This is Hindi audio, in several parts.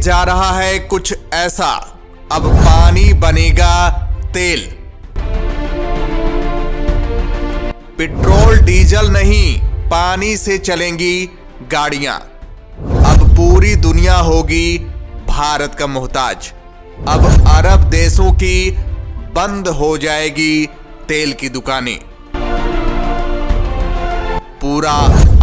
जा रहा है कुछ ऐसा, अब पानी बनेगा तेल। पेट्रोल डीजल नहीं, पानी से चलेंगी गाड़ियां। अब पूरी दुनिया होगी भारत का मोहताज। अब अरब देशों की बंद हो जाएगी तेल की दुकानें। पूरा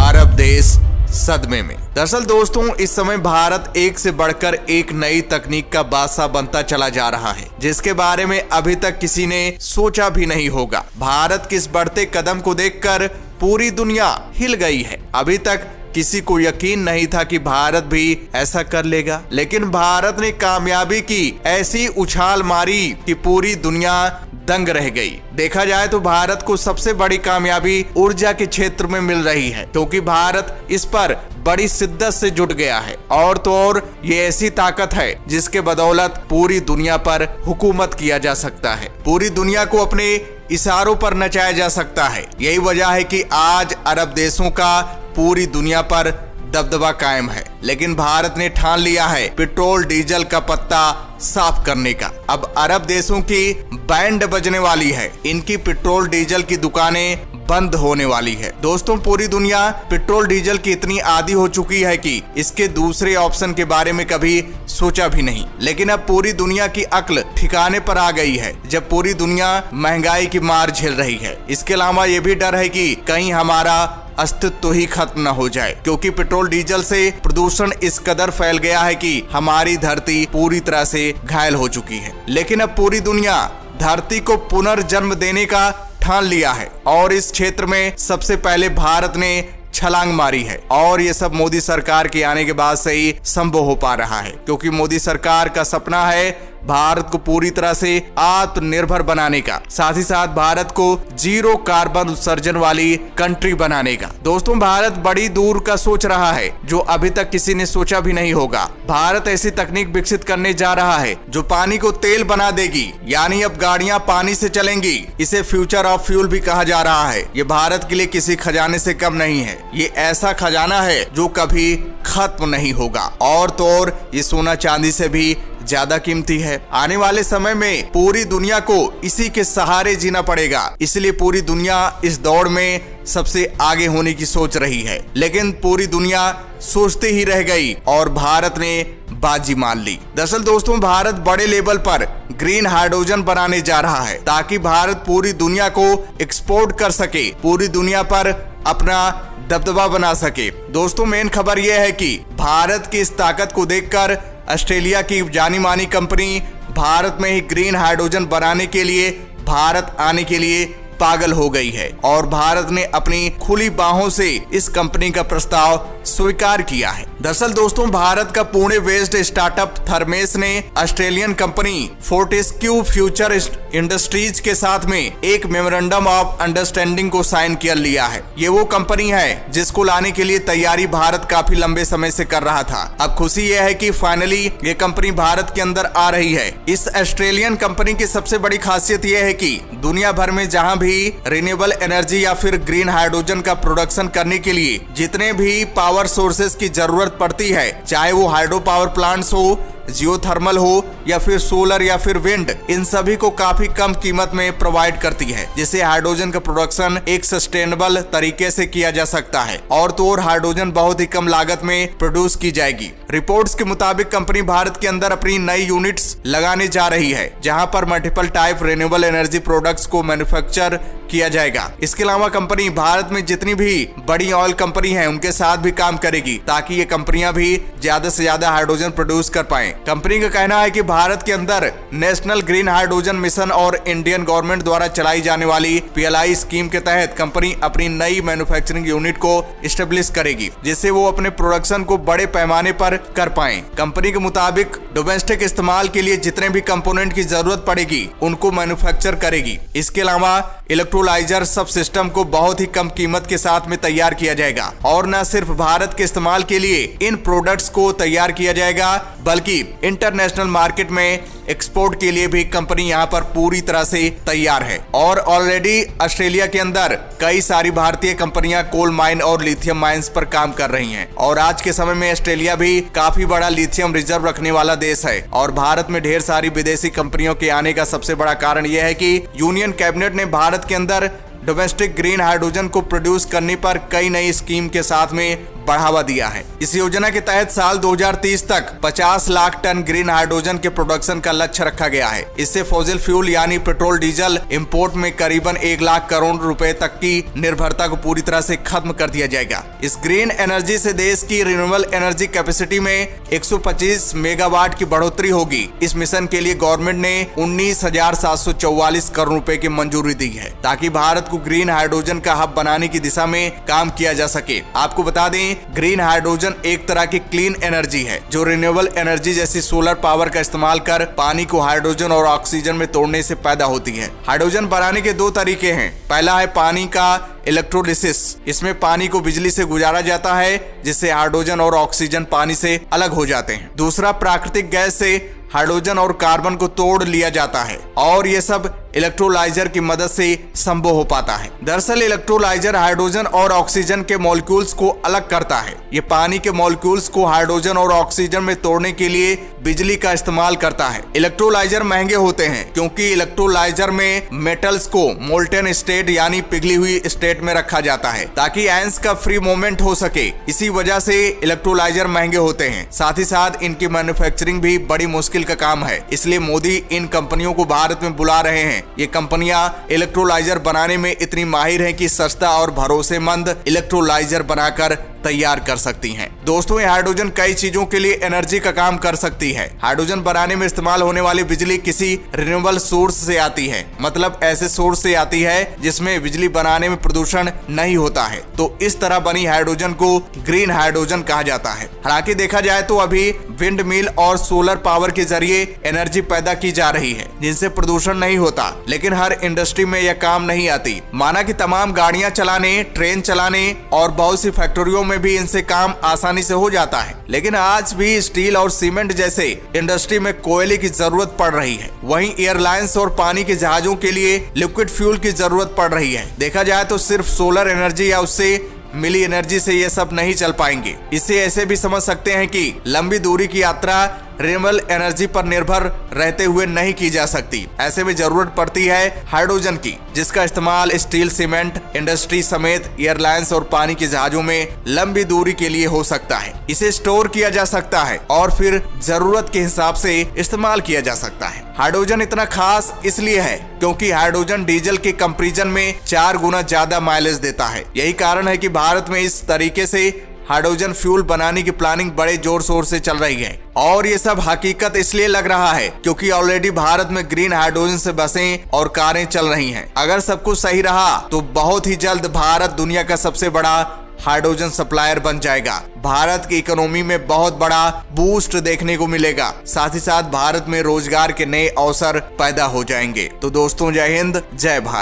अरब देश सदमे में। दरअसल दोस्तों, इस समय भारत एक से बढ़कर एक नई तकनीक का बादशाह बनता चला जा रहा है, जिसके बारे में अभी तक किसी ने सोचा भी नहीं होगा। भारत के इस बढ़ते कदम को देखकर पूरी दुनिया हिल गई है। अभी तक किसी को यकीन नहीं था कि भारत भी ऐसा कर लेगा, लेकिन भारत ने कामयाबी की ऐसी उछाल मारी कि पूरी दुनिया दंग रह गई। देखा जाए तो भारत को सबसे बड़ी कामयाबी ऊर्जा के क्षेत्र में मिल रही है, क्योंकि भारत इस पर बड़ी शिद्दत से जुट गया है। और तो और ये ऐसी ताकत है जिसके बदौलत पूरी दुनिया पर हुकूमत किया जा सकता है, पूरी दुनिया को अपने इशारों पर नचाया जा सकता है। यही वजह है कि आज अरब देशों का पूरी दुनिया पर दबदबा कायम है। लेकिन भारत ने ठान लिया है पेट्रोल डीजल का पत्ता साफ करने का। अब अरब देशों की बैंड बजने वाली है, इनकी पेट्रोल डीजल की दुकानें बंद होने वाली है। दोस्तों, पूरी दुनिया पेट्रोल डीजल की इतनी आदी हो चुकी है कि इसके दूसरे ऑप्शन के बारे में कभी सोचा भी नहीं। लेकिन अब पूरी दुनिया की अक्ल ठिकाने पर आ गई है, जब पूरी दुनिया महंगाई की मार झेल रही है। इसके अलावा ये भी डर है कि कहीं हमारा अस्तित्व ही खत्म न हो जाए, क्योंकि पेट्रोल डीजल से प्रदूषण इस कदर फैल गया है कि हमारी धरती पूरी तरह से घायल हो चुकी है। लेकिन अब पूरी दुनिया धरती को पुनर्जन्म देने का ठान लिया है, और इस क्षेत्र में सबसे पहले भारत ने छलांग मारी है। और ये सब मोदी सरकार के आने के बाद से ही संभव हो पा रहा है, क्योंकि मोदी सरकार का सपना है भारत को पूरी तरह से आत्मनिर्भर बनाने का, साथ ही साथ भारत को जीरो कार्बन उत्सर्जन वाली कंट्री बनाने का। दोस्तों, भारत बड़ी दूर का सोच रहा है, जो अभी तक किसी ने सोचा भी नहीं होगा। भारत ऐसी तकनीक विकसित करने जा रहा है जो पानी को तेल बना देगी, यानी अब गाड़ियां पानी से चलेंगी। इसे फ्यूचर ऑफ फ्यूल भी कहा जा रहा है। ये भारत के लिए किसी खजाने से कम नहीं है। ये ऐसा खजाना है जो कभी खत्म नहीं होगा, और तो और ये सोना चांदी से भी ज्यादा कीमती है। आने वाले समय में पूरी दुनिया को इसी के सहारे जीना पड़ेगा, इसलिए पूरी दुनिया इस दौड़ में सबसे आगे होने की सोच रही है। लेकिन पूरी दुनिया सोचते ही रह गई और भारत ने बाजी मान ली। दरअसल दोस्तों, भारत बड़े लेवल पर ग्रीन हाइड्रोजन बनाने जा रहा है, ताकि भारत पूरी दुनिया को एक्सपोर्ट कर सके, पूरी दुनिया पर अपना दबदबा बना सके। दोस्तों, मेन खबर यह है कि भारत की इस ताकत को देखकर ऑस्ट्रेलिया की जानी मानी कंपनी भारत में ही ग्रीन हाइड्रोजन बनाने के लिए भारत आने के लिए पागल हो गई है, और भारत ने अपनी खुली बाहों से इस कंपनी का प्रस्ताव स्वीकार किया है। दरअसल दोस्तों, भारत का पुणे बेस्ड स्टार्टअप थर्मेस ने Australian company Fortescue future industries के साथ में एक मेमोरेंडम ऑफ अंडरस्टैंडिंग को साइन कर लिया है। ये वो कंपनी है जिसको लाने के लिए तैयारी भारत काफी लंबे समय से कर रहा था। अब खुशी यह है कि फाइनली ये कंपनी भारत के अंदर आ रही है। इस ऑस्ट्रेलियन कंपनी की सबसे बड़ी खासियत यह है कि दुनिया भर में जहां भी रिन्यूएबल एनर्जी या फिर ग्रीन हाइड्रोजन का प्रोडक्शन करने के लिए जितने भी पावर सोर्सेस की जरूरत पड़ती है, चाहे वो हाइड्रो पावर प्लांट्स हो, जियोथर्मल हो या फिर सोलर या फिर विंड, इन सभी को काफी कम कीमत में प्रोवाइड करती है, जिससे हाइड्रोजन का प्रोडक्शन एक सस्टेनेबल तरीके से किया जा सकता है, और तो और हाइड्रोजन बहुत ही कम लागत में प्रोड्यूस की जाएगी। रिपोर्ट्स के मुताबिक कंपनी भारत के अंदर अपनी नई यूनिट्स लगाने जा रही है, जहां पर multiple type renewable energy products को मैन्युफैक्चर किया जाएगा। इसके अलावा कंपनी भारत में जितनी भी बड़ी ऑयल कंपनी है उनके साथ भी काम करेगी, ताकि ये कंपनियां भी ज्यादा से ज्यादा हाइड्रोजन प्रोड्यूस कर पाएं। कंपनी का कहना है कि भारत के अंदर नेशनल ग्रीन हाइड्रोजन मिशन और इंडियन गवर्नमेंट द्वारा चलाई जाने वाली PLI स्कीम के तहत कंपनी अपनी नई मैन्युफैक्चरिंग यूनिट को स्टेब्लिश करेगी, जिससे वो अपने प्रोडक्शन को बड़े पैमाने पर कर पाएं। कंपनी के मुताबिक डोमेस्टिक इस्तेमाल के लिए जितने भी कंपोनेंट की जरूरत पड़ेगी उनको मैन्युफैक्चर करेगी। इसके अलावा इलेक्ट्रोलाइजर सब सिस्टम को बहुत ही कम कीमत के साथ में तैयार किया जाएगा और न सिर्फ भारत के इस्तेमाल के लिए इन प्रोडक्ट्स को तैयार किया जाएगा बल्कि इंटरनेशनल मार्केट में एक्सपोर्ट के लिए भी कंपनी यहां पर पूरी तरह से तैयार है। और ऑलरेडी ऑस्ट्रेलिया के अंदर कई सारी भारतीय कंपनियां कोल माइन और लिथियम माइंस पर काम कर रही हैं और आज के समय में ऑस्ट्रेलिया भी काफी बड़ा लिथियम रिजर्व रखने वाला देश है। और भारत में ढेर सारी विदेशी कंपनियों के आने का सबसे बड़ा कारण यह है कि यूनियन कैबिनेट ने भारत के अंदर डोमेस्टिक ग्रीन हाइड्रोजन को प्रोड्यूस करने पर कई नई स्कीम के साथ में बढ़ावा दिया है। इस योजना के तहत साल 2030 तक 50 लाख टन ग्रीन हाइड्रोजन के प्रोडक्शन का लक्ष्य रखा गया है। इससे फॉसिल फ्यूल यानी पेट्रोल डीजल इंपोर्ट में करीबन 1 लाख करोड़ रुपए तक की निर्भरता को पूरी तरह से खत्म कर दिया जाएगा। इस ग्रीन एनर्जी से देश की रिन्यूएबल एनर्जी कैपेसिटी में 125 मेगावाट की बढ़ोतरी होगी। इस मिशन के लिए गवर्नमेंट ने 19,744 करोड़ रुपए की मंजूरी दी है ताकि भारत को ग्रीन हाइड्रोजन का हब बनाने की दिशा में काम किया जा सके। आपको बता दें, ग्रीन हाइड्रोजन एक तरह की क्लीन एनर्जी है जो रिन्यूएबल एनर्जी जैसी सोलर पावर का इस्तेमाल कर पानी को हाइड्रोजन और ऑक्सीजन में तोड़ने से पैदा होती है। हाइड्रोजन बनाने के 2 तरीके हैं। पहला है पानी का इलेक्ट्रोलिसिस। इसमें पानी को बिजली से गुजारा जाता है जिससे हाइड्रोजन और ऑक्सीजन पानी से अलग हो जाते हैं। दूसरा प्राकृतिक गैस से हाइड्रोजन और कार्बन को तोड़ लिया जाता है और ये सब इलेक्ट्रोलाइजर की मदद से संभव हो पाता है। दरअसल इलेक्ट्रोलाइजर हाइड्रोजन और ऑक्सीजन के मॉलिक्यूल्स को अलग करता है। ये पानी के मॉलिक्यूल्स को हाइड्रोजन और ऑक्सीजन में तोड़ने के लिए बिजली का इस्तेमाल करता है। इलेक्ट्रोलाइजर महंगे होते हैं क्योंकि इलेक्ट्रोलाइजर में मेटल्स को मोल्टेन स्टेट यानी पिघली हुई स्टेट में रखा जाता है ताकि आयंस का फ्री मूवमेंट हो सके। इसी वजह से इलेक्ट्रोलाइजर महंगे होते हैं। साथ ही साथ इनकी मैन्युफैक्चरिंग भी बड़ी मुश्किल का काम है। इसलिए मोदी इन कंपनियों को भारत में बुला रहे हैं। ये कंपनियां इलेक्ट्रोलाइजर बनाने में इतनी माहिर हैं कि सस्ता और भरोसेमंद इलेक्ट्रोलाइजर बनाकर तैयार कर सकती हैं। दोस्तों, ये हाइड्रोजन कई चीजों के लिए एनर्जी का काम कर सकती है। हाइड्रोजन बनाने में इस्तेमाल होने वाली बिजली किसी रिन्यूएबल सोर्स से आती है, मतलब ऐसे सोर्स से आती है जिसमें बिजली बनाने में प्रदूषण नहीं होता है। तो इस तरह बनी हाइड्रोजन को ग्रीन हाइड्रोजन कहा जाता है। हालांकि देखा जाए तो अभी विंड मिल और सोलर पावर के जरिए एनर्जी पैदा की जा रही है जिनसे प्रदूषण नहीं होता, लेकिन हर इंडस्ट्री में यह काम नहीं आती। माना कि तमाम गाड़ियां चलाने, ट्रेन चलाने और बहुत सी फैक्ट्रियों में भी इनसे काम आसानी से हो जाता है, लेकिन आज भी स्टील और सीमेंट जैसे इंडस्ट्री में कोयले की जरूरत पड़ रही है। वहीं एयरलाइंस और पानी के जहाजों के लिए लिक्विड फ्यूल की जरूरत पड़ रही है। देखा जाए तो सिर्फ सोलर एनर्जी या उससे मिली एनर्जी से ये सब नहीं चल पाएंगे। इसे ऐसे भी समझ सकते हैं कि लंबी दूरी की यात्रा रिन्यूएबल एनर्जी पर निर्भर रहते हुए नहीं की जा सकती। ऐसे में जरूरत पड़ती है हाइड्रोजन की, जिसका इस्तेमाल स्टील, सीमेंट इंडस्ट्री समेत एयरलाइंस और पानी के जहाजों में लंबी दूरी के लिए हो सकता है। इसे स्टोर किया जा सकता है और फिर जरूरत के हिसाब से इस्तेमाल किया जा सकता है। हाइड्रोजन इतना खास इसलिए है क्योंकि हाइड्रोजन डीजल के कंपैरिजन में 4 गुना ज्यादा माइलेज देता है। यही कारण है कि भारत में इस तरीके से हाइड्रोजन फ्यूल बनाने की प्लानिंग बड़े जोर शोर से चल रही है। और ये सब हकीकत इसलिए लग रहा है क्योंकि ऑलरेडी भारत में ग्रीन हाइड्रोजन से बसें और कारें चल रही हैं। अगर सब कुछ सही रहा तो बहुत ही जल्द भारत दुनिया का सबसे बड़ा हाइड्रोजन सप्लायर बन जाएगा। भारत की इकोनॉमी में बहुत बड़ा बूस्ट देखने को मिलेगा। साथ ही साथ भारत में रोजगार के नए अवसर पैदा हो जाएंगे। तो दोस्तों, जय हिंद, जय भारत।